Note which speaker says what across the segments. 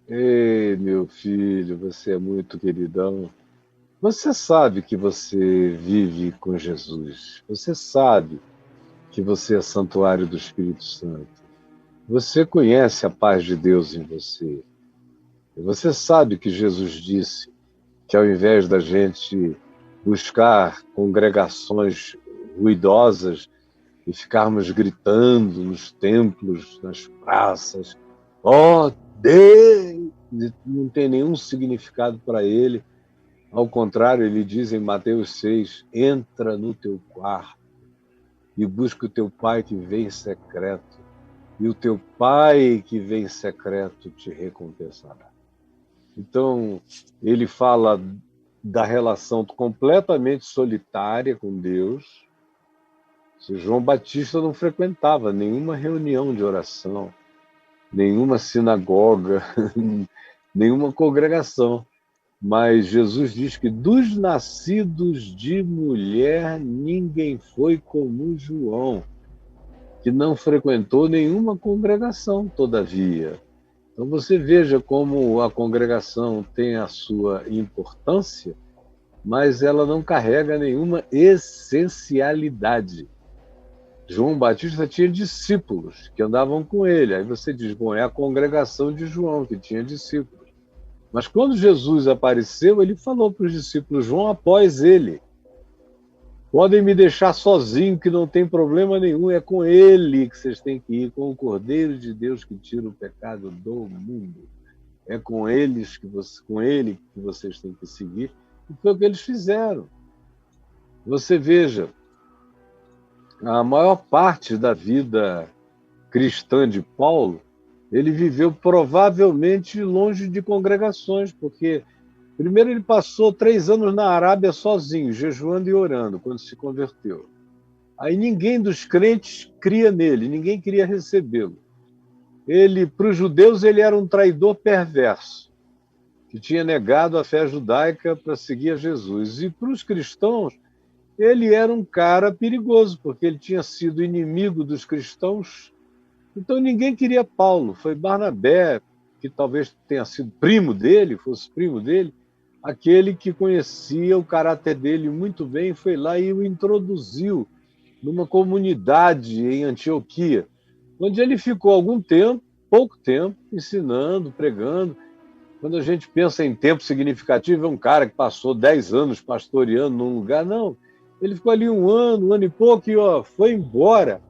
Speaker 1: Ei, meu filho, você é muito queridão. Você sabe que você vive com Jesus. Você sabe que você é santuário do Espírito Santo. Você conhece a paz de Deus em você. E você sabe que Jesus disse que ao invés da gente buscar congregações ruidosas e ficarmos gritando nos templos, nas praças, ó Deus, não tem nenhum significado para ele. Ao contrário, ele diz em Mateus 6, entra no teu quarto e busca o teu pai que vem em secreto, e o teu pai que vem em secreto te recompensará. Então, ele fala da relação completamente solitária com Deus. João Batista não frequentava nenhuma reunião de oração, nenhuma sinagoga, nenhuma congregação. Mas Jesus diz que dos nascidos de mulher ninguém foi como João, que não frequentou nenhuma congregação, todavia. Então você veja como a congregação tem a sua importância, mas ela não carrega nenhuma essencialidade. João Batista tinha discípulos que andavam com ele. Aí você diz, bom, é a congregação de João que tinha discípulos. Mas quando Jesus apareceu, ele falou para os discípulos, vão após ele. Podem me deixar sozinho, que não tem problema nenhum. É com ele que vocês têm que ir, com o Cordeiro de Deus que tira o pecado do mundo. É com com ele que vocês têm que seguir. E foi o que eles fizeram. Você veja, a maior parte da vida cristã de Paulo, ele viveu provavelmente longe de congregações, porque primeiro ele passou 3 anos na Arábia sozinho, jejuando e orando, quando se converteu. Aí ninguém dos crentes cria nele, ninguém queria recebê-lo. Ele, para os judeus, ele era um traidor perverso, que tinha negado a fé judaica para seguir a Jesus. E para os cristãos, ele era um cara perigoso, porque ele tinha sido inimigo dos cristãos. Então ninguém queria Paulo. Foi Barnabé, que talvez tenha sido primo dele, fosse primo dele, aquele que conhecia o caráter dele muito bem, foi lá e o introduziu numa comunidade em Antioquia, onde ele ficou algum tempo, pouco tempo, ensinando, pregando. Quando a gente pensa em tempo significativo, é um cara que passou 10 anos pastoreando num lugar. Não, ele ficou ali um ano e pouco, e foi embora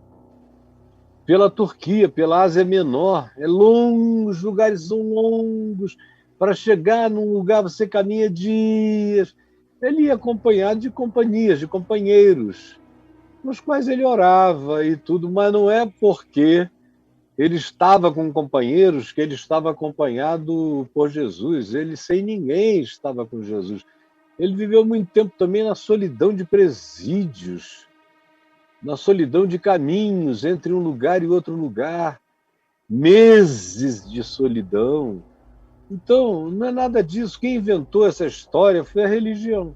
Speaker 1: pela Turquia, pela Ásia Menor. É longo, os lugares são longos. Para chegar num lugar você caminha dias. Ele ia acompanhado de companhias, de companheiros, nos quais ele orava e tudo, mas não é porque ele estava com companheiros que ele estava acompanhado por Jesus. Ele sem ninguém estava com Jesus. Ele viveu muito tempo também na solidão de presídios, na solidão de caminhos entre um lugar e outro lugar, meses de solidão. Então, não é nada disso. Quem inventou essa história foi a religião.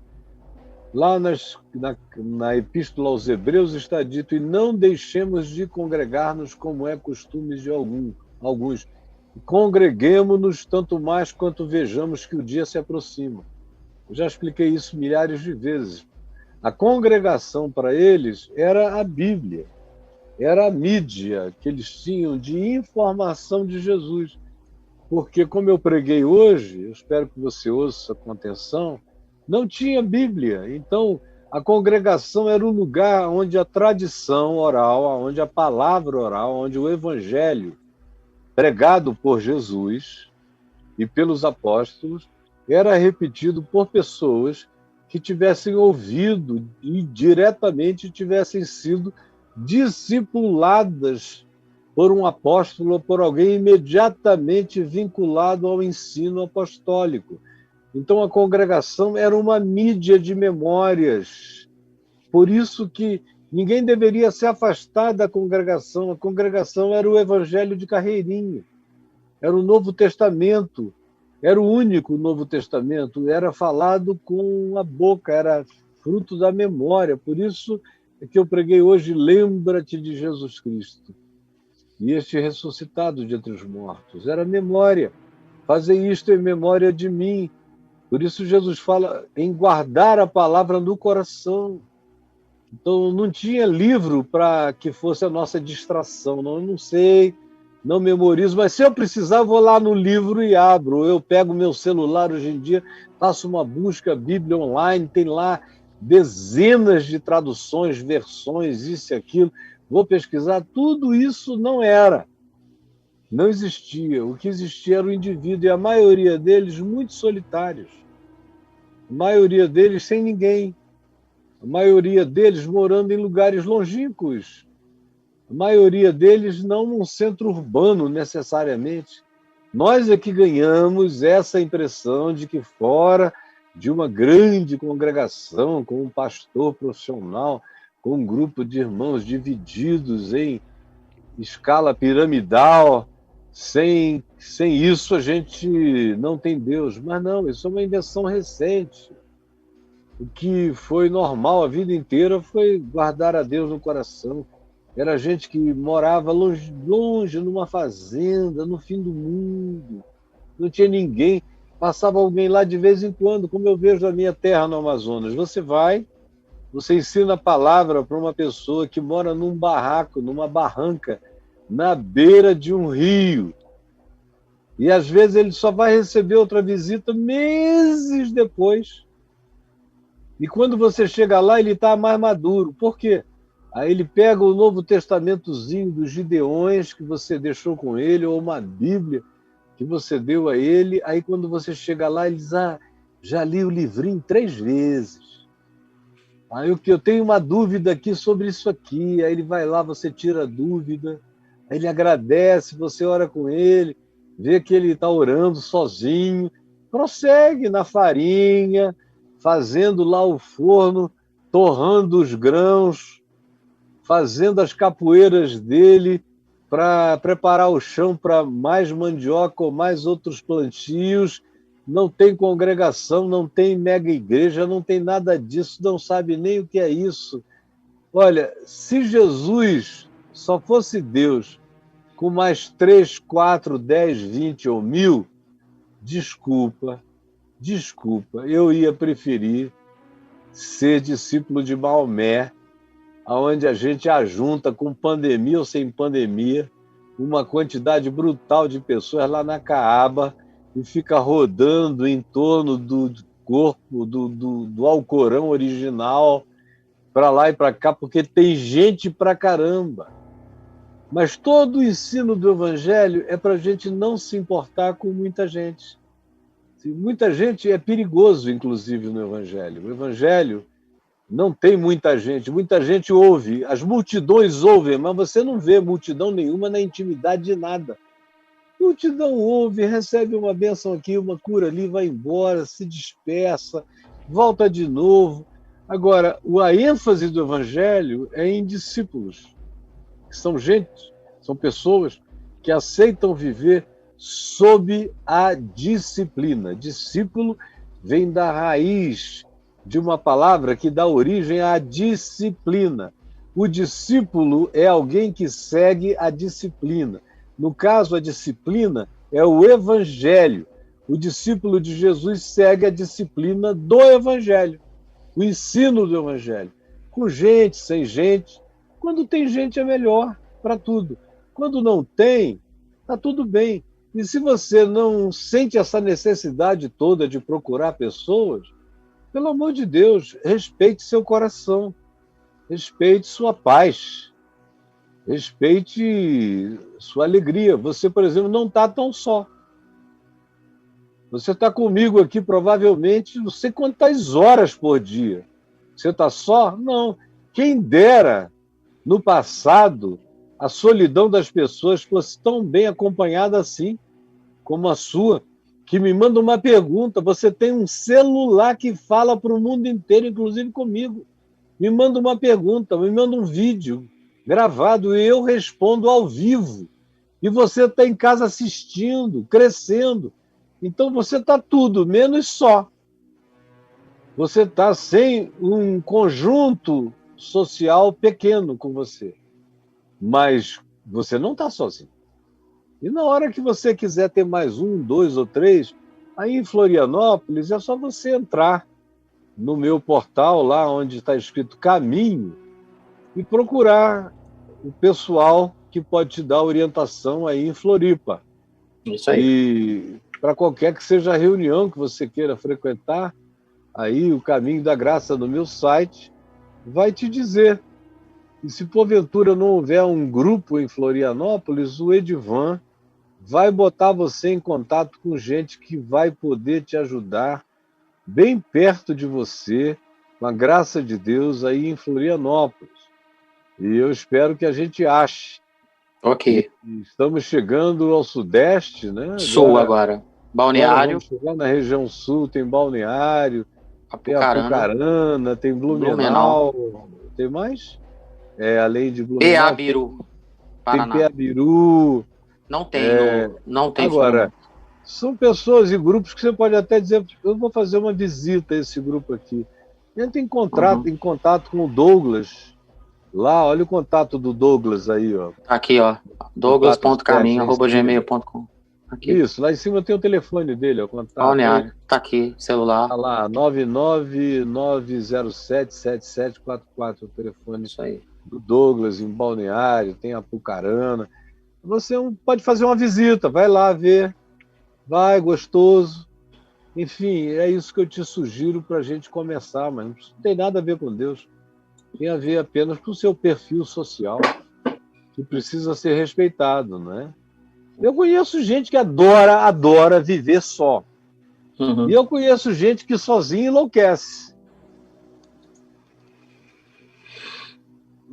Speaker 1: Lá na Epístola aos Hebreus está dito, e não deixemos de congregar-nos como é costume de alguns. Congreguemo-nos tanto mais quanto vejamos que o dia se aproxima. Eu já expliquei isso milhares de vezes. A congregação para eles era a Bíblia, era a mídia que eles tinham de informação de Jesus. Porque, como eu preguei hoje, eu espero que você ouça com atenção, não tinha Bíblia. Então, a congregação era o lugar onde a tradição oral, onde a palavra oral, onde o evangelho pregado por Jesus e pelos apóstolos era repetido por pessoas que tivessem ouvido e diretamente tivessem sido discipuladas por um apóstolo ou por alguém imediatamente vinculado ao ensino apostólico. Então a congregação era uma mídia de memórias. Por isso que ninguém deveria se afastar da congregação. A congregação era o evangelho de carreirinha, era o Novo Testamento, era o único Novo Testamento, era falado com a boca, era fruto da memória. Por isso é que eu preguei hoje, lembra-te de Jesus Cristo. E este ressuscitado de entre os mortos. Era memória. Fazei isto em memória de mim. Por isso Jesus fala em guardar a palavra no coração. Então não tinha livro para que fosse a nossa distração. Não, eu não sei, não memorizo, mas se eu precisar, vou lá no livro e abro. Eu pego meu celular hoje em dia, faço uma busca, Bíblia online, tem lá dezenas de traduções, versões, isso e aquilo. Vou pesquisar. Tudo isso não existia. O que existia era o indivíduo, e a maioria deles muito solitários. A maioria deles sem ninguém. A maioria deles morando em lugares longínquos. A maioria deles não num centro urbano, necessariamente. Nós é que ganhamos essa impressão de que fora de uma grande congregação, com um pastor profissional, com um grupo de irmãos divididos em escala piramidal, sem isso a gente não tem Deus. Mas não, isso é uma invenção recente. O que foi normal a vida inteira foi guardar a Deus no coração. Era gente que morava longe, longe, numa fazenda, no fim do mundo. Não tinha ninguém. Passava alguém lá de vez em quando, como eu vejo na minha terra no Amazonas. Você vai, você ensina a palavra para uma pessoa que mora num barraco, numa barranca, na beira de um rio. E às vezes ele só vai receber outra visita meses depois. E quando você chega lá, ele está mais maduro. Por quê? Aí ele pega o Novo Testamentozinho dos Gideões que você deixou com ele, ou uma Bíblia que você deu a ele. Aí quando você chega lá, ele diz, já li o livrinho 3 vezes. Aí eu tenho uma dúvida aqui sobre isso aqui. Aí ele vai lá, você tira a dúvida. Aí ele agradece, você ora com ele, vê que ele está orando sozinho. Prossegue na farinha, fazendo lá o forno, torrando os grãos, fazendo as capoeiras dele para preparar o chão para mais mandioca ou mais outros plantios. Não tem congregação, não tem mega igreja, não tem nada disso, não sabe nem o que é isso. Olha, se Jesus só fosse Deus com mais 3, 4, 10, 20 ou 1000, desculpa, eu ia preferir ser discípulo de Maomé, onde a gente ajunta com pandemia ou sem pandemia, uma quantidade brutal de pessoas lá na Caaba e fica rodando em torno do corpo, do Alcorão original, para lá e para cá, porque tem gente pra caramba. Mas todo o ensino do Evangelho é para a gente não se importar com muita gente. Muita gente é perigoso, inclusive, no Evangelho. O Evangelho não tem muita gente ouve, as multidões ouvem, mas você não vê multidão nenhuma na intimidade de nada. Multidão ouve, recebe uma bênção aqui, uma cura ali, vai embora, se dispersa, volta de novo. Agora, a ênfase do Evangelho é em discípulos, que são pessoas que aceitam viver sob a disciplina. Discípulo vem da raiz de uma palavra que dá origem à disciplina. O discípulo é alguém que segue a disciplina. No caso, a disciplina é o Evangelho. O discípulo de Jesus segue a disciplina do Evangelho, o ensino do Evangelho. Com gente, sem gente. Quando tem gente é melhor para tudo. Quando não tem, está tudo bem. E se você não sente essa necessidade toda de procurar pessoas, pelo amor de Deus, respeite seu coração, respeite sua paz, respeite sua alegria. Você, por exemplo, não está tão só. Você está comigo aqui provavelmente não sei quantas horas por dia. Você está só? Não. Quem dera, no passado, a solidão das pessoas fosse tão bem acompanhada assim, como a sua, que me manda uma pergunta. Você tem um celular que fala para o mundo inteiro, inclusive comigo. Me manda uma pergunta, me manda um vídeo gravado e eu respondo ao vivo. E você está em casa assistindo, crescendo. Então você está tudo, menos só. Você está sem um conjunto social pequeno com você. Mas você não está sozinho. E na hora que você quiser ter mais um, dois ou três, aí em Florianópolis é só você entrar no meu portal, lá onde está escrito Caminho, e procurar o pessoal que pode te dar orientação aí em Floripa.
Speaker 2: Isso aí.
Speaker 1: E para qualquer que seja a reunião que você queira frequentar, aí o Caminho da Graça no meu site vai te dizer. E se porventura não houver um grupo em Florianópolis, o Edivan vai botar você em contato com gente que vai poder te ajudar bem perto de você, com a graça de Deus, aí em Florianópolis. E eu espero que a gente ache.
Speaker 2: Ok.
Speaker 1: E estamos chegando ao Sudeste, né?
Speaker 2: Sul agora.
Speaker 1: Agora
Speaker 2: Balneário,
Speaker 1: vamos chegar na região Sul, tem Balneário, tem
Speaker 2: Apucarana,
Speaker 1: Apucarana, tem
Speaker 2: Blumenau,
Speaker 1: Blumenau, tem mais? Além de Blumenau,
Speaker 2: Peabiru,
Speaker 1: tem
Speaker 2: Paraná.
Speaker 1: Peabiru.
Speaker 2: Não tem não tem
Speaker 1: Agora,
Speaker 2: Florianópolis.
Speaker 1: são pessoas e grupos que você pode até dizer, eu vou fazer uma visita a esse grupo aqui. Entra em contato com o Douglas. Lá, olha o contato do Douglas aí, ó.
Speaker 2: Aqui, ó. douglas.caminho@gmail.com. Aqui.
Speaker 1: Isso, lá em cima tem o telefone dele, ó, o contato.
Speaker 2: Balneário. Tá aqui, celular.
Speaker 1: Tá lá, 999077744, o telefone.
Speaker 2: Isso aí.
Speaker 1: Do Douglas, em Balneário, tem Apucarana. Você pode fazer uma visita, vai lá ver. Vai, gostoso. Enfim, é isso que eu te sugiro para a gente começar, mas não tem nada a ver com Deus. Tem a ver apenas com o seu perfil social, que precisa ser respeitado, não é? Eu conheço gente que adora viver só. E eu conheço gente que sozinho enlouquece.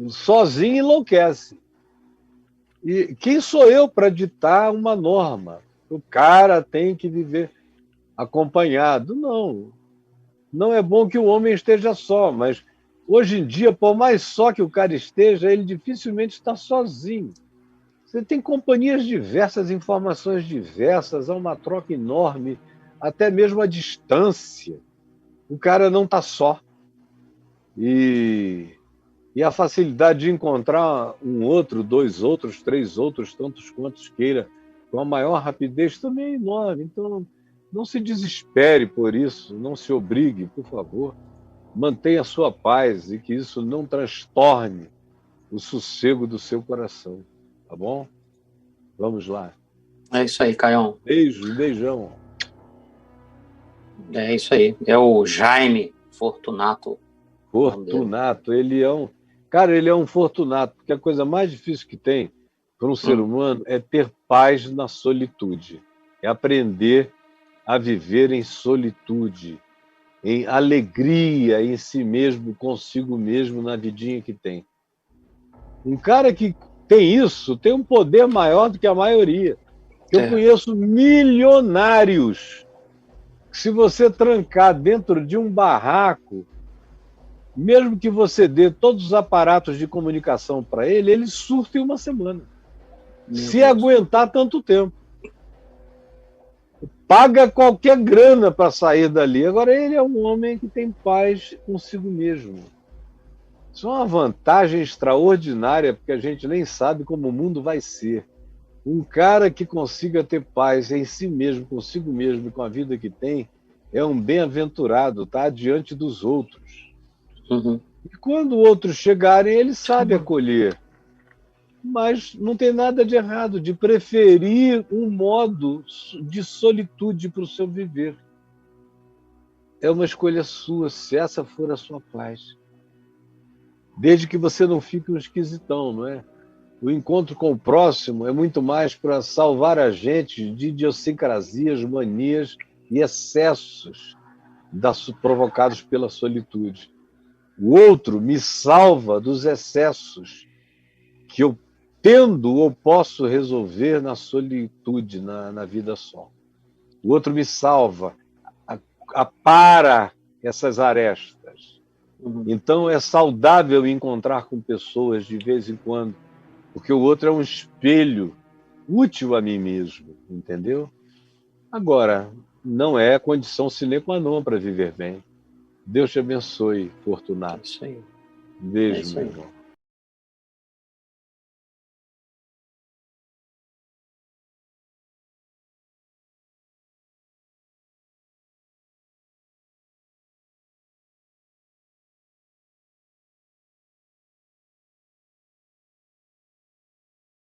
Speaker 1: Sozinho enlouquece. E quem sou eu para ditar uma norma? O cara tem que viver acompanhado. Não. Não é bom que o homem esteja só, mas hoje em dia, por mais só que o cara esteja, ele dificilmente está sozinho. Você tem companhias diversas, informações diversas, há uma troca enorme, até mesmo à distância. O cara não está só. E a facilidade de encontrar um outro, dois outros, três outros, tantos quantos queira, com a maior rapidez, também é enorme. Então, não se desespere por isso, não se obrigue, por favor. Mantenha a sua paz e que isso não transtorne o sossego do seu coração. Tá bom? Vamos lá.
Speaker 2: É isso aí, Caião.
Speaker 1: Beijo, beijão.
Speaker 2: É isso aí. É o Jaime Fortunato.
Speaker 1: Fortunato, ele é um... Cara, ele é um fortunato, porque a coisa mais difícil que tem para um ser humano é ter paz na solitude. É aprender a viver em solitude, em alegria em si mesmo, consigo mesmo, na vidinha que tem. Um cara que tem isso, tem um poder maior do que a maioria. Eu conheço milionários que, se você trancar dentro de um barraco, mesmo que você dê todos os aparatos de comunicação para ele, ele surta em uma semana. Se aguentar tanto tempo. Paga qualquer grana para sair dali. Agora, ele é um homem que tem paz consigo mesmo. Isso é uma vantagem extraordinária, porque a gente nem sabe como o mundo vai ser. Um cara que consiga ter paz em si mesmo, consigo mesmo, com a vida que tem, é um bem-aventurado, está diante dos outros. E quando outros chegarem, ele sabe acolher. Mas não tem nada de errado de preferir um modo de solitude para o seu viver. É uma escolha sua, se essa for a sua paz. Desde que você não fique um esquisitão, não é? O encontro com o próximo é muito mais para salvar a gente de idiosincrasias, manias e excessos provocados pela solitude. O outro me salva dos excessos que eu tendo ou posso resolver na solitude, na vida só. O outro me salva, apara essas arestas. Então é saudável encontrar com pessoas de vez em quando, porque o outro é um espelho útil a mim mesmo, entendeu? Agora, não é condição sine qua non para viver bem. Deus te abençoe, Fortunato.
Speaker 2: É isso aí.
Speaker 1: Beijo, meu irmão.